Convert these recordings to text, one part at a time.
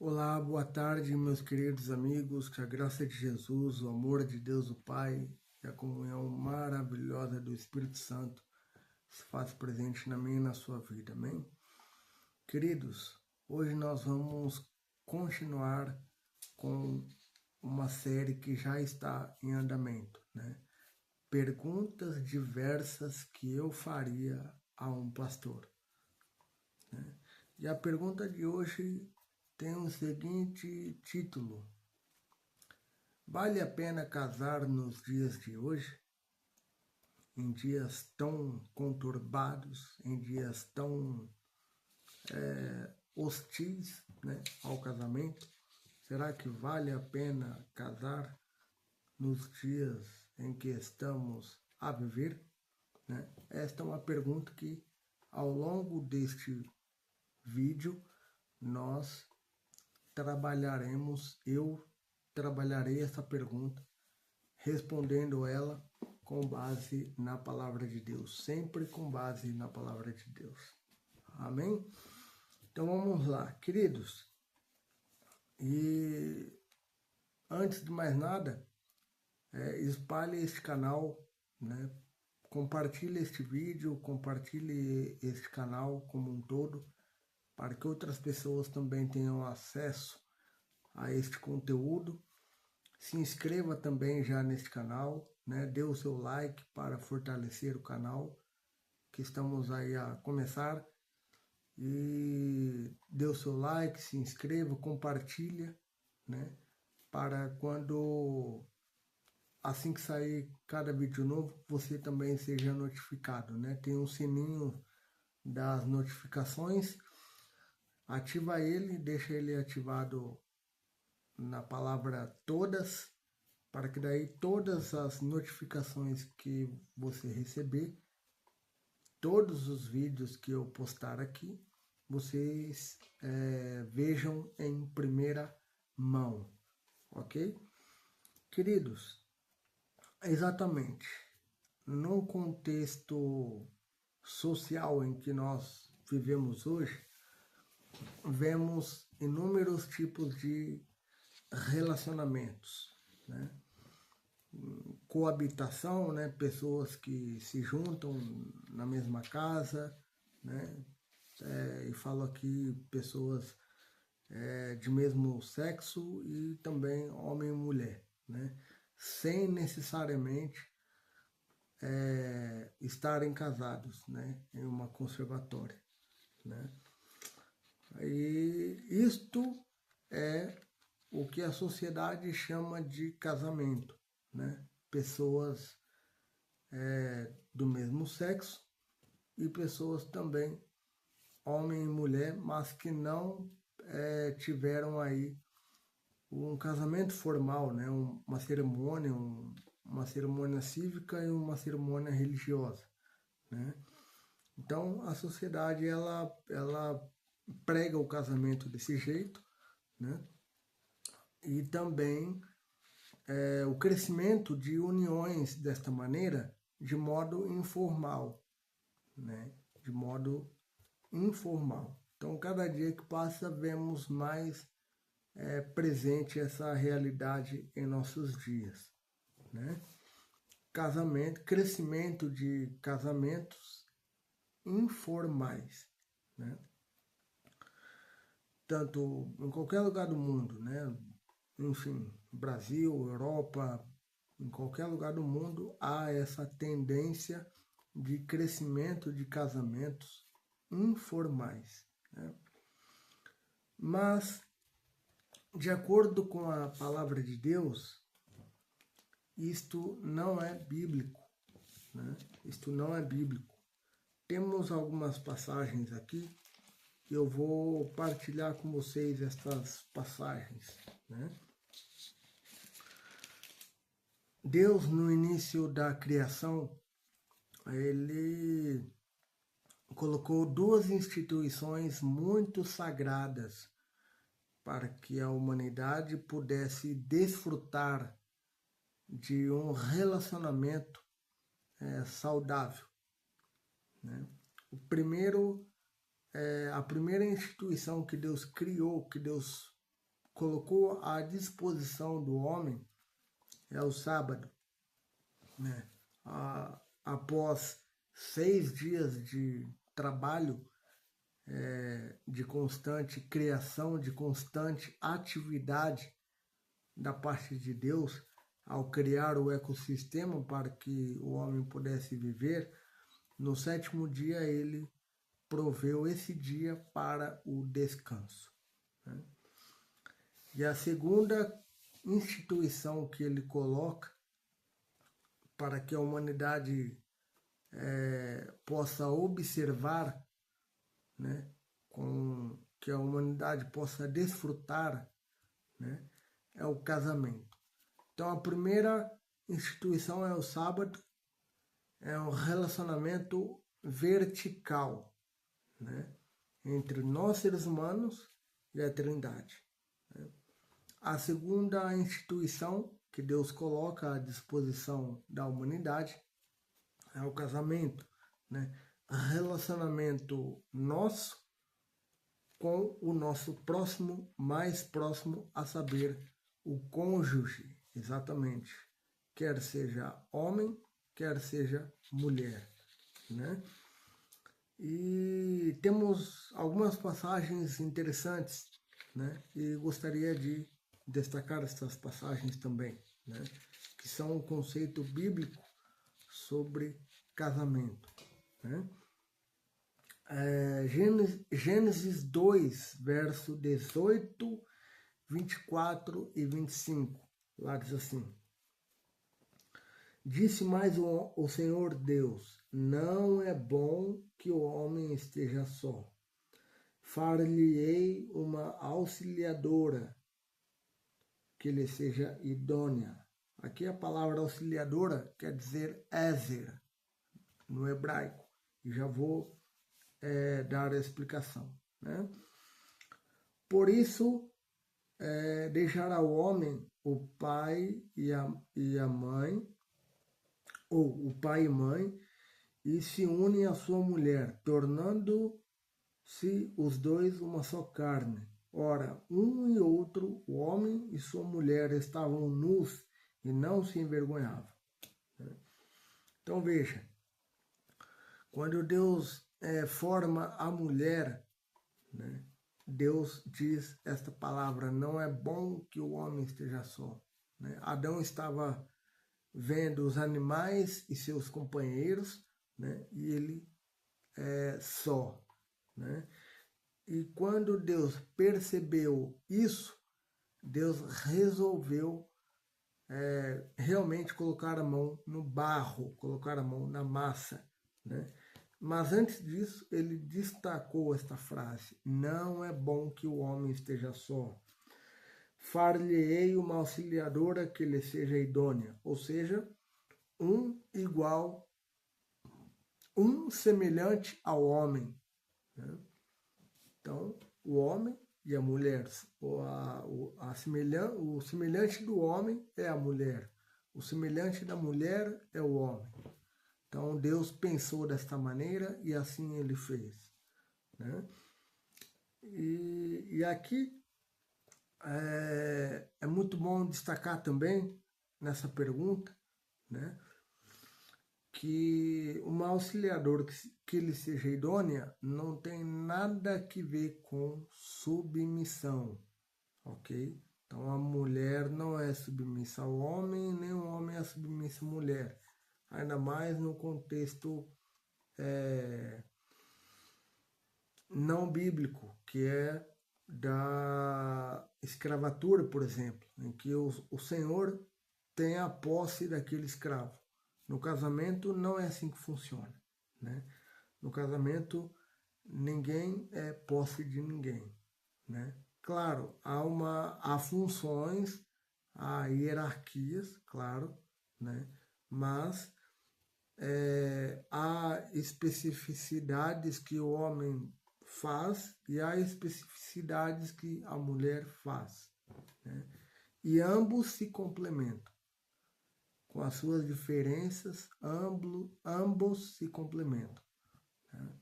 Olá, boa tarde, meus queridos amigos. Que a graça de Jesus, o amor de Deus, o Pai e a comunhão maravilhosa do Espírito Santo se faz presente na minha e na sua vida. Amém? Queridos, hoje nós vamos continuar com uma série que já está em andamento, né? Perguntas diversas que eu faria a um pastor, né? E a pergunta de hoje tem o seguinte título: vale a pena casar nos dias de hoje? Em dias tão conturbados, em dias tão hostis, né, ao casamento? Será que vale a pena casar nos dias em que estamos a viver? Né? Esta é uma pergunta que, ao longo deste vídeo, nós eu trabalharei essa pergunta, respondendo ela com base na palavra de Deus, sempre com base na palavra de Deus. Amém? Então vamos lá, queridos. E antes de mais nada, espalhe este canal, né? Compartilhe este vídeo, compartilhe este canal como um todo, para que outras pessoas também tenham acesso a este conteúdo. Se inscreva também já neste canal, né? Dê o seu like para fortalecer o canal, que estamos aí a começar. E dê o seu like, se inscreva, compartilha, né? Para quando, assim que sair cada vídeo novo, você também seja notificado, né? Tem um sininho das notificações, ativa ele, deixa ele ativado na palavra todas, para que daí todas as notificações que você receber, todos os vídeos que eu postar aqui, vocês vejam em primeira mão, ok? Queridos, exatamente, no contexto social em que nós vivemos hoje, vemos inúmeros tipos de relacionamentos, né? Coabitação, né? Pessoas que se juntam na mesma casa, né? E falo aqui pessoas de mesmo sexo e também homem e mulher, né? Sem necessariamente estarem casados, né? Em uma conservatória, né? E isto é o que a sociedade chama de casamento, né? Pessoas do mesmo sexo e pessoas também, homem e mulher, mas que não tiveram aí um casamento formal, né? Uma cerimônia, uma cerimônia cívica e uma cerimônia religiosa, né? Então a sociedade ela prega o casamento desse jeito, né? E também o crescimento de uniões desta maneira de modo informal, né? De modo informal. Então, cada dia que passa, vemos mais presente essa realidade em nossos dias, né? Casamento, crescimento de casamentos informais, né? Tanto em qualquer lugar do mundo, né? Enfim, Brasil, Europa, em qualquer lugar do mundo há essa tendência de crescimento de casamentos informais, né? Mas, de acordo com a palavra de Deus, isto não é bíblico, né? Isto não é bíblico. Temos algumas passagens aqui e eu vou partilhar com vocês estas passagens, né? Deus, no início da criação, ele colocou duas instituições muito sagradas para que a humanidade pudesse desfrutar de um relacionamento saudável, né? A primeira instituição que Deus criou, que Deus colocou à disposição do homem é o sábado, né? Após 6 dias de trabalho, de constante criação, de constante atividade da parte de Deus, ao criar o ecossistema para que o homem pudesse viver, no 7º dia ele proveu esse dia para o descanso, né? E a segunda instituição que ele coloca para que a humanidade possa observar, né, que a humanidade possa desfrutar, né, é o casamento. Então a primeira instituição é o sábado, é um relacionamento vertical, né, entre nós seres humanos e a Trindade, né? A segunda instituição que Deus coloca à disposição da humanidade é o casamento, né? Relacionamento nosso com o nosso próximo, mais próximo, a saber, o cônjuge, exatamente, quer seja homem, quer seja mulher, né? E temos algumas passagens interessantes, né? E gostaria de destacar essas passagens também, né? Que são um conceito bíblico sobre casamento, né? Gênesis 2, verso 18, 24 e 25. Lá diz assim: Disse mais o Senhor Deus: Não é bom que o homem esteja só. Far-lhe-ei uma auxiliadora que lhe seja idônea. Aqui a palavra auxiliadora quer dizer Ezer, no hebraico. E já vou dar a explicação, né? Por isso, deixará o homem o pai e a mãe, ou o pai e mãe, e se unem à sua mulher, tornando-se os dois uma só carne. Ora, um e outro, o homem e sua mulher, estavam nus e não se envergonhavam. Então veja, quando Deus forma a mulher, né, Deus diz esta palavra: não é bom que o homem esteja só, né? Adão estava vendo os animais e seus companheiros, né, e ele só, né? E quando Deus percebeu isso, Deus resolveu realmente colocar a mão no barro, colocar a mão na massa, né? Mas antes disso, ele destacou esta frase: não é bom que o homem esteja só. Far-lhe-ei uma auxiliadora que lhe seja idônea, ou seja, um igual, um semelhante ao homem, né? Então, o homem e a mulher, o semelhante do homem é a mulher, o semelhante da mulher é o homem. Então, Deus pensou desta maneira e assim ele fez, né? E aqui é muito bom destacar também, nessa pergunta, né, que uma auxiliadora que lhe seja idônea não tem nada que ver com submissão, ok? Então, a mulher não é submissa ao homem, nem o homem é submisso à mulher. Ainda mais no contexto não bíblico, que é da escravatura, por exemplo, em que o senhor tem a posse daquele escravo. No casamento não é assim que funciona, né? No casamento ninguém é posse de ninguém, né? Claro, há funções, há hierarquias, claro, né? Mas há especificidades que o homem faz e há especificidades que a mulher faz, né? E ambos se complementam. Com as suas diferenças, ambos se complementam, né?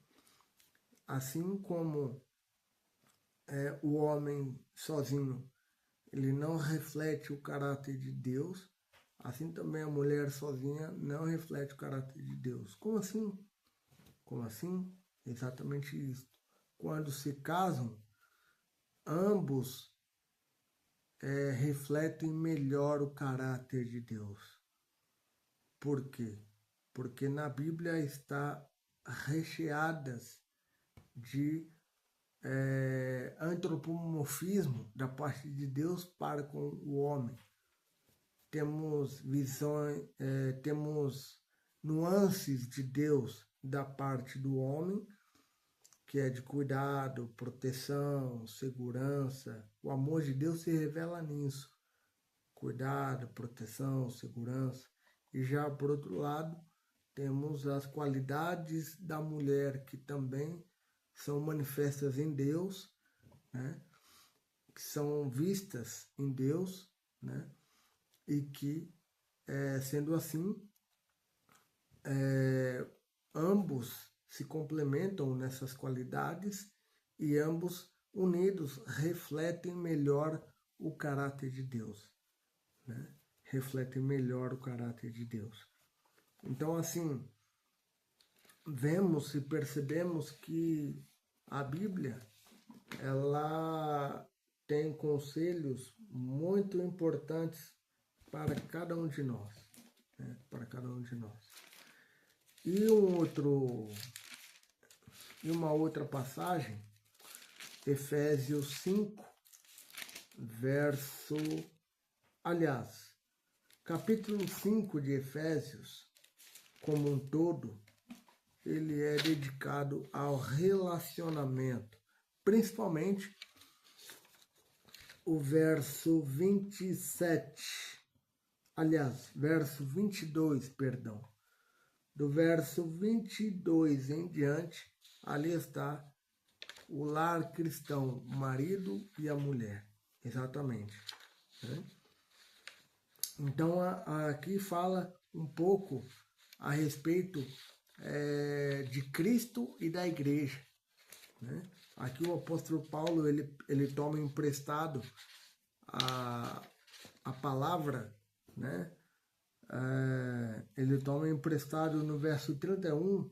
Assim como o homem sozinho ele não reflete o caráter de Deus, assim também a mulher sozinha não reflete o caráter de Deus. Como assim? Como assim? Exatamente isso. Quando se casam, ambos refletem melhor o caráter de Deus. Por quê? Porque na Bíblia está recheadas de antropomorfismo da parte de Deus para com o homem. Temos visões, temos nuances de Deus da parte do homem, que é de cuidado, proteção, segurança. O amor de Deus se revela nisso. Cuidado, proteção, segurança. E já por outro lado, temos as qualidades da mulher que também são manifestas em Deus, né? Que são vistas em Deus, né? E que, sendo assim, ambos se complementam nessas qualidades e ambos unidos refletem melhor o caráter de Deus, né? Refletem melhor o caráter de Deus. Então, assim, vemos e percebemos que a Bíblia, ela tem conselhos muito importantes para cada um de nós, né? Para cada um de nós. E uma outra passagem, Efésios 5, capítulo 5 de Efésios, como um todo, ele é dedicado ao relacionamento, principalmente o verso 22, perdão. Do verso 22 em diante, ali está o lar cristão, o marido e a mulher, exatamente, né? Então, aqui fala um pouco a respeito de Cristo e da igreja, né? Aqui o apóstolo Paulo, ele toma emprestado a palavra, né? Ele toma emprestado no verso 31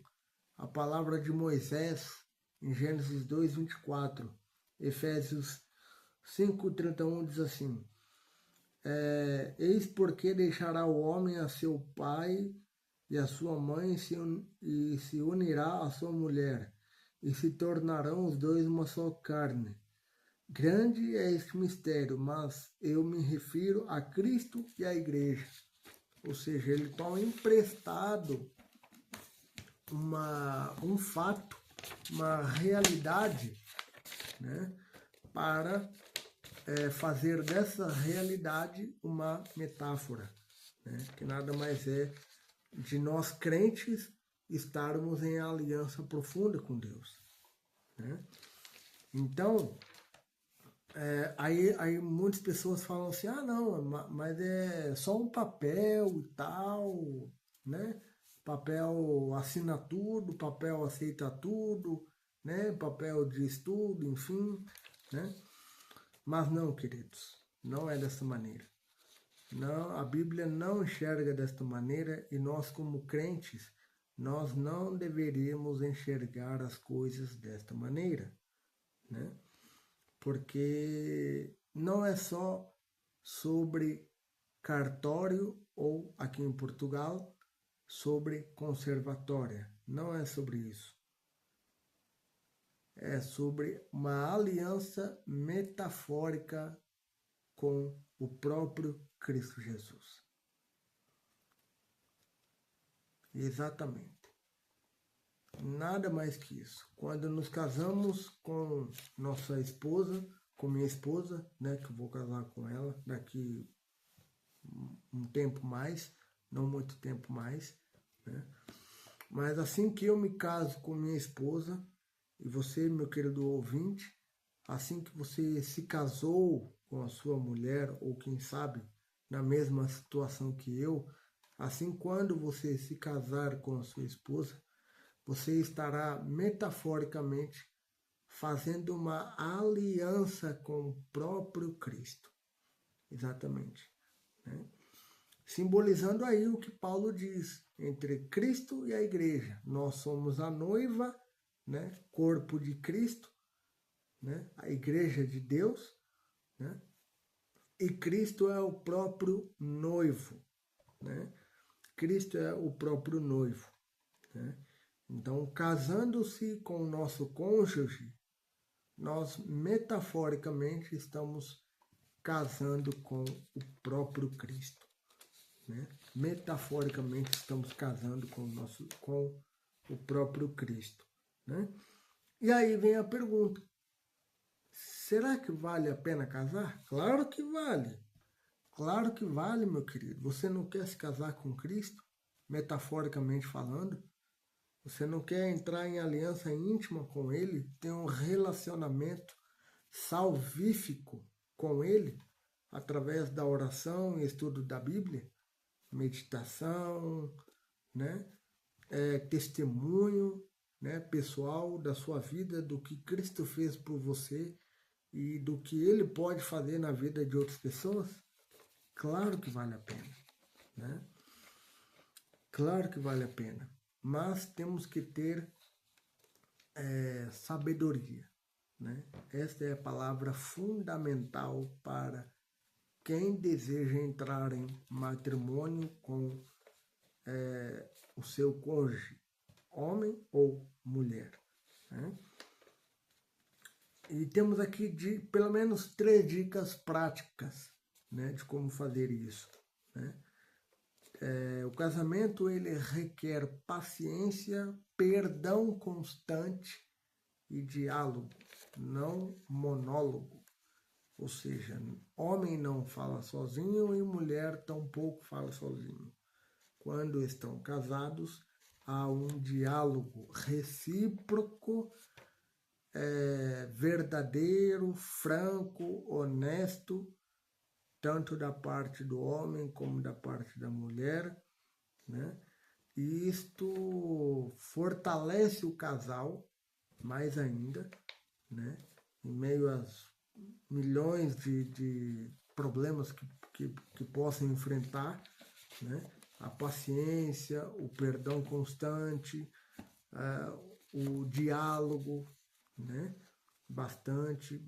a palavra de Moisés, em Gênesis 2, 24. Efésios 5, 31 diz assim: eis porque deixará o homem a seu pai e a sua mãe e se unirá à sua mulher, e se tornarão os dois uma só carne. Grande é este mistério, mas eu me refiro a Cristo e à igreja. Ou seja, ele toma emprestado um fato, uma realidade, né, para fazer dessa realidade uma metáfora, né, que nada mais é de nós crentes estarmos em aliança profunda com Deus, né? Então, aí muitas pessoas falam assim, não, mas é só um papel e tal, né? Papel assina tudo, papel aceita tudo, né? Papel diz tudo, enfim, né? Mas não, queridos, não é dessa maneira. Não, a Bíblia não enxerga desta maneira e nós como crentes, nós não deveríamos enxergar as coisas desta maneira, né? Porque não é só sobre cartório ou, aqui em Portugal, sobre conservatória. Não é sobre isso. É sobre uma aliança metafórica com o próprio Cristo Jesus. Exatamente. Nada mais que isso. Quando nos casamos com nossa esposa, com minha esposa, né, que eu vou casar com ela daqui um tempo mais, não muito tempo mais, né? Mas assim que eu me caso com minha esposa, e você, meu querido ouvinte, assim que você se casou com a sua mulher, ou quem sabe, na mesma situação que eu, assim quando você se casar com a sua esposa, você estará metaforicamente fazendo uma aliança com o próprio Cristo. exatamente, né? Simbolizando aí o que Paulo diz, entre Cristo e a igreja. Nós somos a noiva, né? Corpo de Cristo, né? A igreja de Deus, né? E Cristo é o próprio noivo, né? Cristo é o próprio noivo, né? Então, casando-se com o nosso cônjuge, nós metaforicamente estamos casando com o próprio Cristo, né? Metaforicamente estamos casando com o próprio Cristo, né? E aí vem a pergunta: será que vale a pena casar? Claro que vale. Claro que vale, meu querido. Você não quer se casar com Cristo, metaforicamente falando? Você não quer entrar em aliança íntima com Ele, ter um relacionamento salvífico com Ele, através da oração e estudo da Bíblia, meditação, né? Testemunho, né? Pessoal da sua vida, do que Cristo fez por você e do que Ele pode fazer na vida de outras pessoas? Claro que vale a pena, né? Claro que vale a pena, mas temos que ter sabedoria, né? Esta é a palavra fundamental para quem deseja entrar em matrimônio com o seu cônjuge, homem ou mulher, né? E temos aqui pelo menos 3 dicas práticas, né, de como fazer isso, né? O casamento ele requer paciência, perdão constante e diálogo, não monólogo. Ou seja, homem não fala sozinho e mulher tampouco fala sozinho. Quando estão casados, há um diálogo recíproco, verdadeiro, franco, honesto, tanto da parte do homem como da parte da mulher, né? E isto fortalece o casal mais ainda, né? Em meio às milhões de problemas que possam enfrentar, né? A paciência, o perdão constante, o diálogo, né? Bastante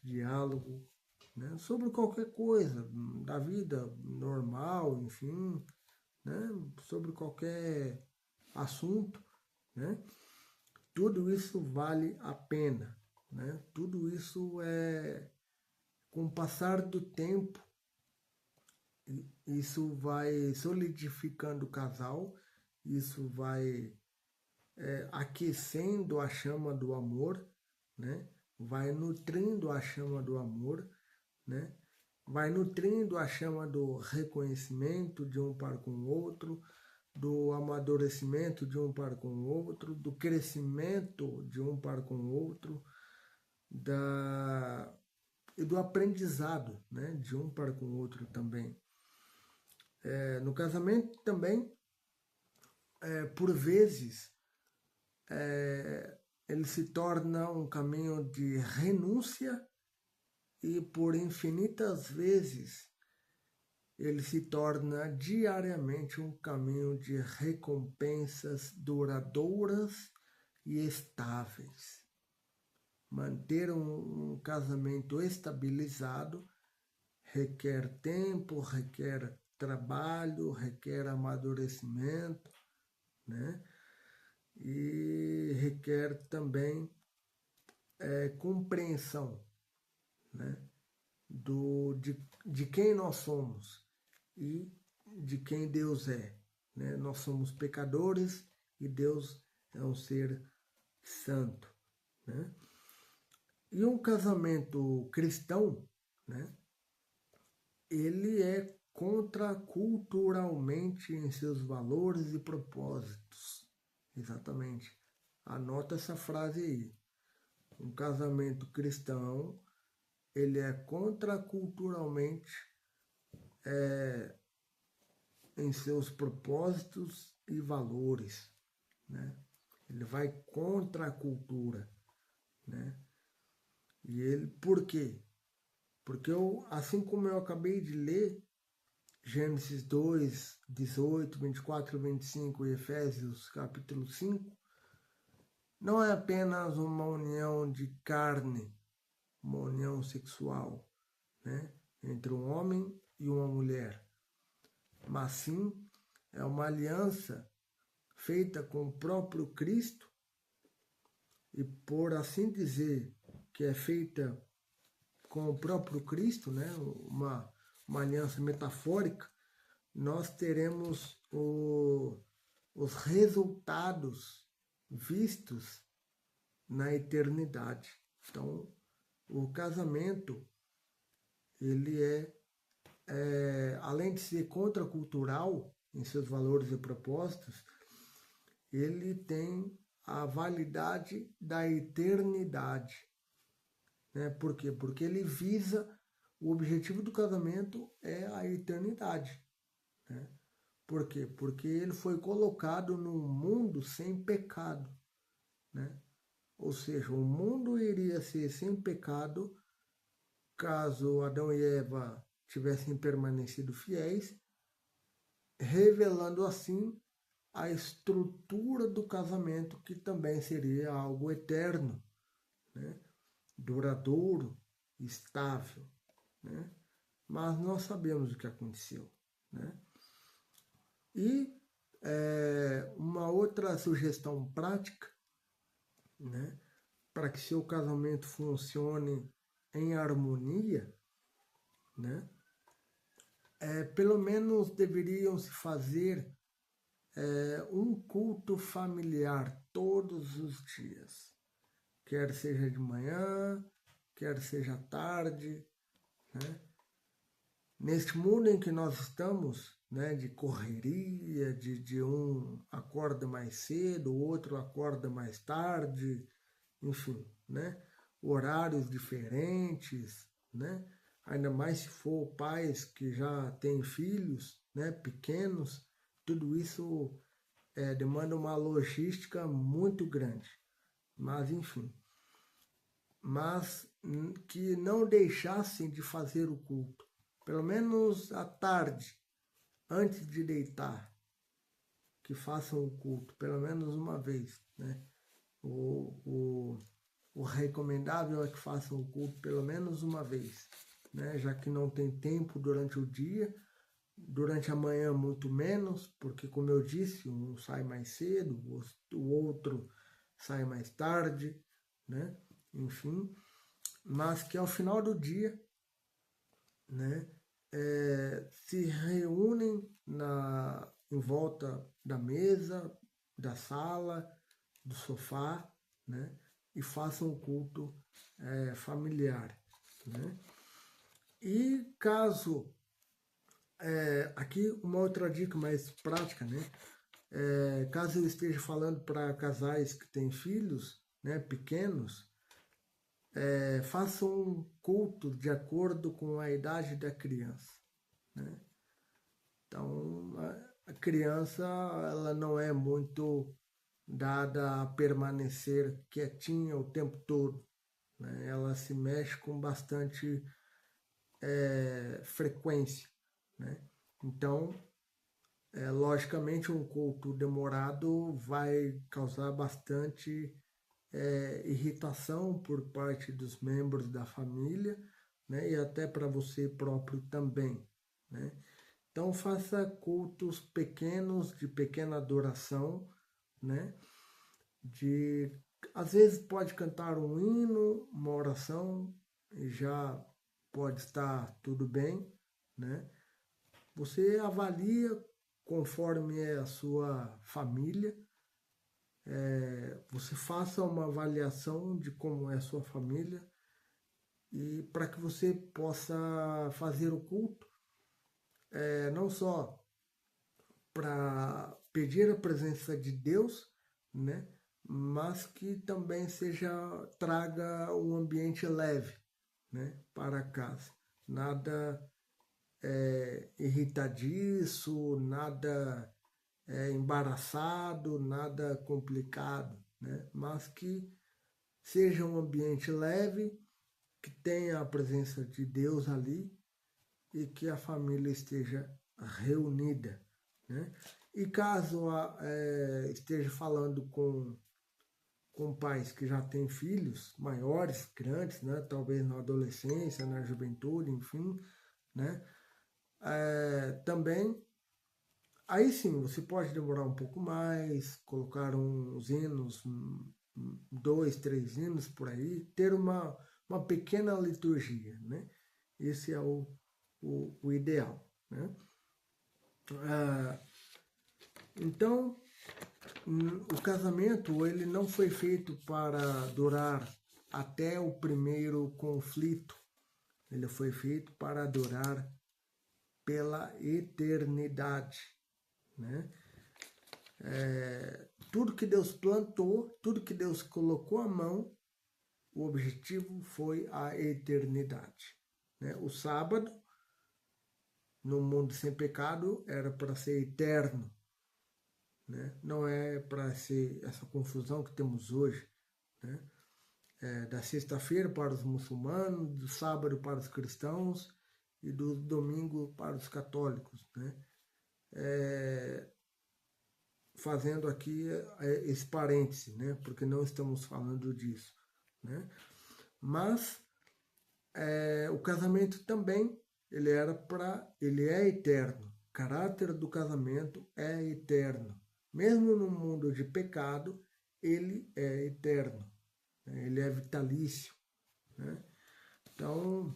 diálogo, né? Sobre qualquer coisa da vida normal, enfim, né? Sobre qualquer assunto, né? Tudo isso vale a pena, né? Tudo isso com o passar do tempo, isso vai solidificando o casal, isso vai aquecendo a chama do amor, né? Vai nutrindo a chama do amor, né? Vai nutrindo a chama do reconhecimento de um para com o outro, do amadurecimento de um para com o outro, do crescimento de um para com o outro, e do aprendizado, né, de um para com o outro também. No casamento também, por vezes, ele se torna um caminho de renúncia e por infinitas vezes ele se torna diariamente um caminho de recompensas duradouras e estáveis. Manter um casamento estabilizado requer tempo, requer trabalho, requer amadurecimento, né? E requer também compreensão, né? De quem nós somos e de quem Deus é, né? Nós somos pecadores e Deus é um ser santo, né? E um casamento cristão, né? Ele é contraculturalmente em seus valores e propósitos. Exatamente. Anota essa frase aí. Um casamento cristão, ele é contraculturalmente em seus propósitos e valores, né? Ele vai contra a cultura, né? E ele, por quê? Porque assim como eu acabei de ler, Gênesis 2, 18, 24, 25 e Efésios capítulo 5, não é apenas uma união de carne, uma união sexual, né, entre um homem e uma mulher, mas sim é uma aliança feita com o próprio Cristo e, por assim dizer, que é feita com o próprio Cristo, né, uma aliança metafórica, nós teremos os resultados vistos na eternidade. Então, o casamento, ele além de ser contracultural em seus valores e propósitos, ele tem a validade da eternidade. Né? Por quê? Porque ele visa, o objetivo do casamento é a eternidade. Né? Por quê? Porque ele foi colocado num mundo sem pecado. Né? Ou seja, o mundo iria ser sem pecado caso Adão e Eva tivessem permanecido fiéis, revelando assim a estrutura do casamento, que também seria algo eterno, né? Duradouro, estável. Né? Mas nós sabemos o que aconteceu. Né? E uma outra sugestão prática, né, para que seu casamento funcione em harmonia, né, pelo menos deveriam se fazer um culto familiar todos os dias, quer seja de manhã, quer seja à tarde. Né? Neste mundo em que nós estamos, né, de correria, de um acorda mais cedo, o outro acorda mais tarde, enfim, né, horários diferentes, né, ainda mais se for pais que já têm filhos, né, pequenos, tudo isso demanda uma logística muito grande. Mas, enfim, mas que não deixassem de fazer o culto, pelo menos à tarde, antes de deitar, que façam o culto, pelo menos uma vez. Né? O recomendável é que façam o culto pelo menos uma vez, né? Já que não tem tempo durante o dia, durante a manhã muito menos, porque, como eu disse, um sai mais cedo, o outro sai mais tarde, né? Enfim, mas que ao final do dia, né, se reúnem em volta da mesa, da sala, do sofá, né, e façam o culto familiar. Né? E caso, aqui uma outra dica mais prática, né? Caso eu esteja falando para casais que têm filhos, né, pequenos, façam um culto de acordo com a idade da criança. Né? Então, a criança, ela não é muito dada a permanecer quietinha o tempo todo. Né? Ela se mexe com bastante frequência. Né? Então, logicamente, um culto demorado vai causar bastante irritação por parte dos membros da família, né? E até para você próprio também. Né? Então, faça cultos pequenos, de pequena adoração, né? Às vezes pode cantar um hino, uma oração, e já pode estar tudo bem. Né? Você avalia conforme é a sua família, você faça uma avaliação de como é a sua família, e para que você possa fazer o culto, não só para pedir a presença de Deus, né, mas que também traga um ambiente leve, né, para casa. Nada irritadiço, nada embaraçado, nada complicado, né? Mas que seja um ambiente leve, que tenha a presença de Deus ali e que a família esteja reunida, né? E caso esteja falando com pais que já têm filhos maiores, grandes, né? Talvez na adolescência, na juventude, enfim, né? Também, aí sim, você pode demorar um pouco mais, colocar uns hinos, 2, 3 hinos por aí, ter uma pequena liturgia, né? Esse é o ideal, né? Então, o casamento ele não foi feito para durar até o primeiro conflito, ele foi feito para durar pela eternidade, né? Tudo que Deus plantou, tudo que Deus colocou à mão, o objetivo foi a eternidade, né? O sábado, no mundo sem pecado, era para ser eterno, né? Não é para ser essa confusão que temos hoje, né? Da sexta-feira para os muçulmanos, do sábado para os cristãos e do domingo para os católicos, né? Fazendo aqui esse parêntese, né? Porque não estamos falando disso, né? Mas o casamento também ele é eterno. O caráter do casamento é eterno. Mesmo no mundo de pecado, ele é eterno, né? Ele é vitalício, né? Então,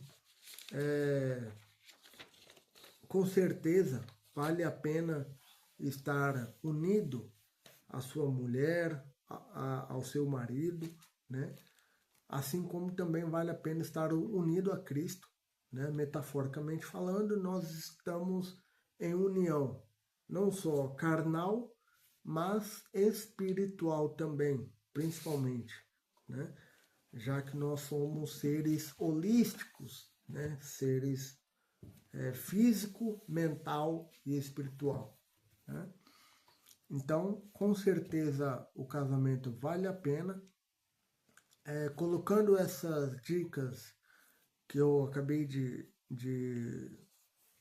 com certeza, vale a pena estar unido à sua mulher, ao seu marido, né? Assim como também vale a pena estar unido a Cristo, né? Metaforicamente falando, nós estamos em união, não só carnal, mas espiritual também, principalmente, né? Já que nós somos seres holísticos, né? Seres físico, mental e espiritual, né? Então, com certeza, o casamento vale a pena. Colocando essas dicas que eu acabei de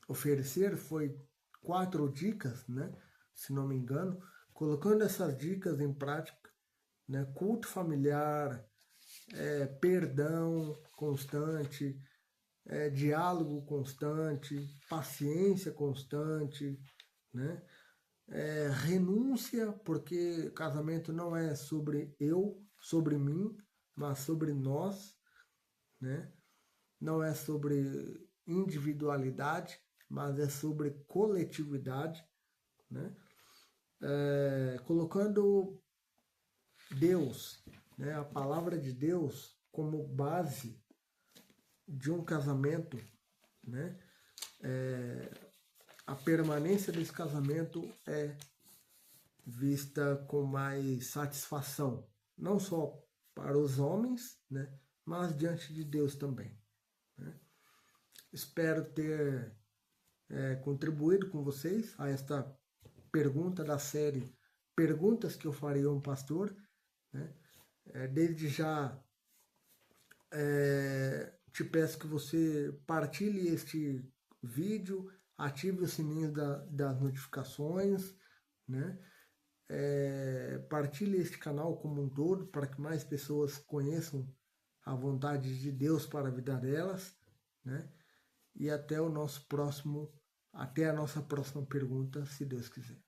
oferecer, foi 4 dicas, né? Se não me engano, colocando essas dicas em prática, né? Culto familiar, perdão constante, diálogo constante, paciência constante, né? Renúncia, porque casamento não é sobre eu, sobre mim, mas sobre nós, né? Não é sobre individualidade, mas é sobre coletividade, né? Colocando Deus, né? A palavra de Deus como base de um casamento, né? A permanência desse casamento é vista com mais satisfação, não só para os homens, né? Mas diante de Deus também, né? Espero ter contribuído com vocês a esta pergunta da série Perguntas que eu faria a um pastor, né? Desde já te peço que você partilhe este vídeo, ative o sininho das notificações, né? Partilhe este canal como um todo para que mais pessoas conheçam a vontade de Deus para a vida delas, né? E até a nossa próxima pergunta, se Deus quiser.